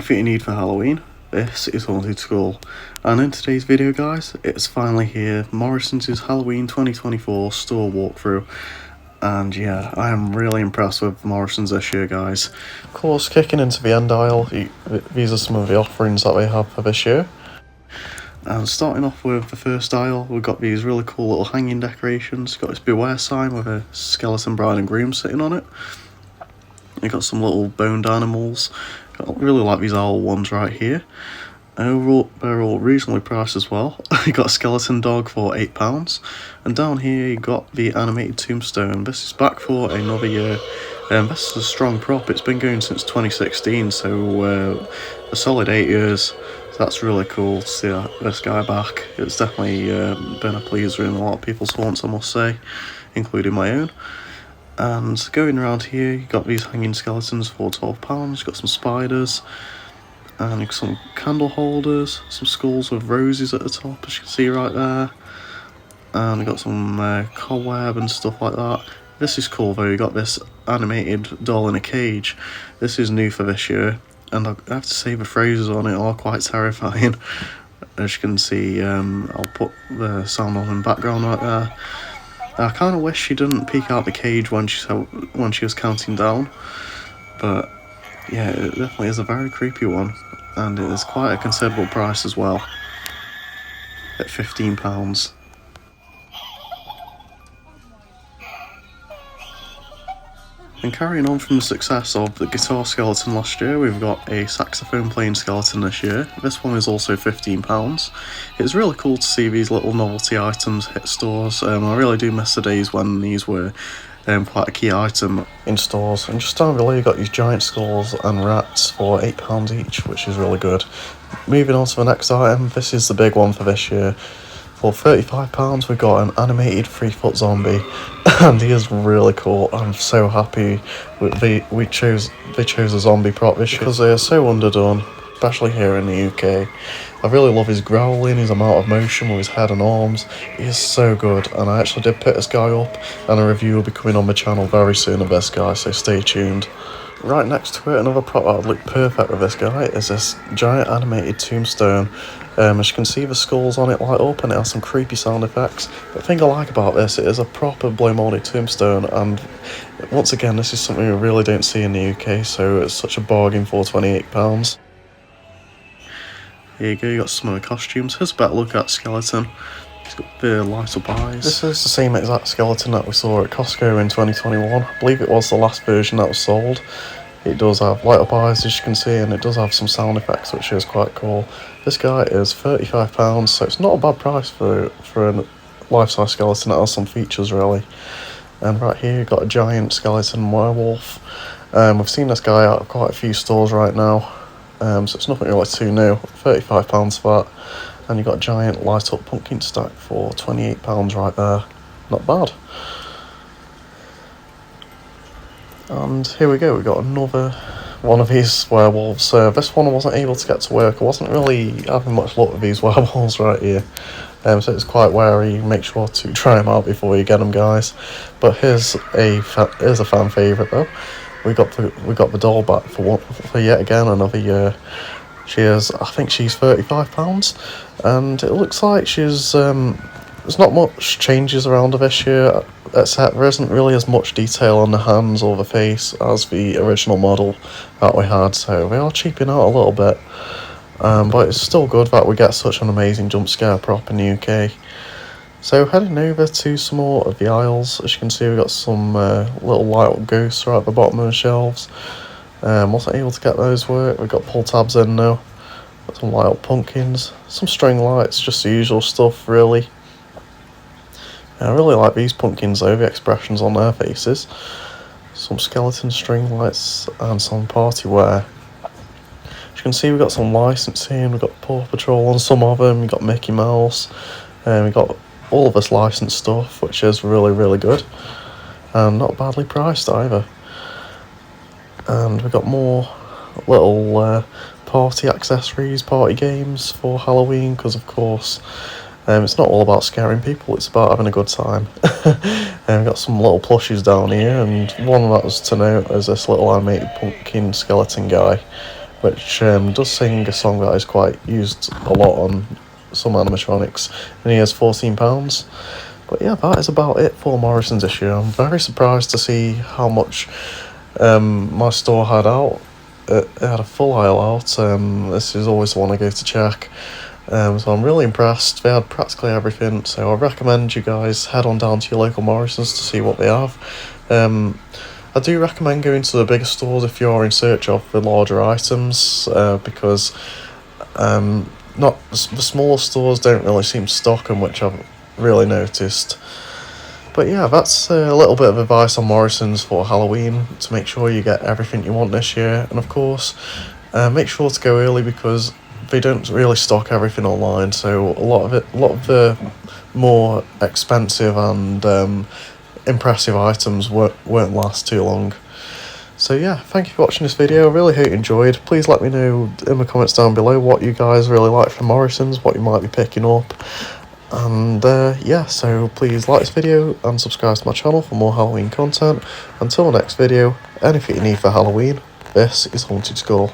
everything you need for Halloween. This is Haunted School, and in today's video guys, it's finally here, Morrisons' Halloween 2024 store walkthrough. And yeah, I am really impressed with Morrisons this year guys. Of course, kicking into the end aisle, these are some of the offerings that they have for this year. And starting off with the first aisle, we've got these really cool little hanging decorations. Got this beware sign with a skeleton bride and groom sitting on it. You've got some little boned animals. I really like these owl ones right here. Overall, they're all reasonably priced as well. You got a skeleton dog for £8, and down here you got the animated tombstone. This is back for another year. This is a strong prop. It's been going since 2016, so a solid 8 years. So that's really cool to see this guy back. It's definitely been a pleaser in a lot of people's haunts, I must say, including my own. And going around here, you got these hanging skeletons for £12. You've got some spiders, and you've got some candle holders, some skulls with roses at the top, as you can see right there. And you've got some cobweb and stuff like that. This is cool though, you got this animated doll in a cage. This is new for this year, and I have to say the phrases on it are quite terrifying. As you can see, I'll put the sound on in the background right there. I kind of wish she didn't peek out the cage when she was counting down, but yeah, it definitely is a very creepy one, and it is quite a considerable price as well, at £15. And carrying on from the success of the guitar skeleton last year, we've got a saxophone playing skeleton this year. This one is also £15. It's really cool to see these little novelty items hit stores. I really do miss the days when these were quite a key item in stores. And just down below you got these giant skulls and rats for £8 each, which is really good. Moving on to the next item, this is the big one for this year. For £35 we've got an animated 3-foot zombie, and he is really cool. I'm so happy they chose a zombie prop this year, because they are so underdone, especially here in the UK. I really love his growling, his amount of motion with his head and arms. He is so good, and I actually did pick this guy up, and a review will be coming on my channel very soon of this guy, so stay tuned. Right next to it, another prop that would look perfect with this guy is this giant animated tombstone. As you can see, the skulls on it light up and it has some creepy sound effects. The thing I like about this, it is a proper blow molded tombstone, and once again this is something we really don't see in the UK, so it's such a bargain for £28. Here you go, you got some of the costumes. Here's a better look at skeleton. He's got the light up eyes. This is the same exact skeleton that we saw at Costco in 2021. I believe it was the last version that was sold. It does have light up eyes, as you can see, and it does have some sound effects, which is quite cool. This guy is £35, so it's not a bad price for a life-size skeleton that has some features really. And right here you've got a giant skeleton werewolf. We've seen this guy out of quite a few stores right now, so it's nothing really too new. £35 for that. And you've got a giant light up pumpkin stack for £28 right there. Not bad. And here we go, we've got another one of these werewolves. This one I wasn't able to get to work. I wasn't really having much luck with these werewolves right here. So it's quite wary. Make sure to try them out before you get them, guys. But here's a fan favourite though. We got the doll back for yet again another year. I think she's £35, and it looks like she's there's not much changes around her this year, except there isn't really as much detail on the hands or the face as the original model that we had, so they are cheaping out a little bit. But it's still good that we get such an amazing jump scare prop in the UK. So heading over to some more of the aisles, as you can see we've got some little light up ghosts right at the bottom of the shelves. Wasn't able to get those work. We've got pull tabs in now. Got some light up pumpkins, some string lights, just the usual stuff really. I really like these pumpkins though, the expressions on their faces. Some skeleton string lights and some party wear. As you can see we've got some licensing, we've got Paw Patrol on some of them, we've got Mickey Mouse, and we've got all of this licensed stuff, which is really good. And not badly priced either. And we've got more little party accessories, party games for Halloween, because of course it's not all about scaring people, it's about having a good time. And we've got some little plushies down here, and one that was to note is this little animated pumpkin skeleton guy which does sing a song that is quite used a lot on some animatronics, and he is £14. But yeah, that is about it for Morrisons this year. I'm very surprised to see how much my store had out. It had a full aisle out. This is always the one I go to check. So I'm really impressed. They had practically everything, so I recommend you guys head on down to your local Morrisons to see what they have. I do recommend going to the bigger stores if you're in search of the larger items, because not the smaller stores don't really seem to stock them, which I've really noticed. But yeah, that's a little bit of advice on Morrisons for Halloween, to make sure you get everything you want this year. And of course, make sure to go early, because they don't really stock everything online, so a lot of the more expensive and impressive items won't last too long. So yeah, thank you for watching this video. I really hope you enjoyed. Please let me know in the comments down below what you guys really like from Morrisons, what you might be picking up. And yeah, so please like this video and subscribe to my channel for more Halloween content. Until the next video, anything you need for Halloween, this is Haunted School.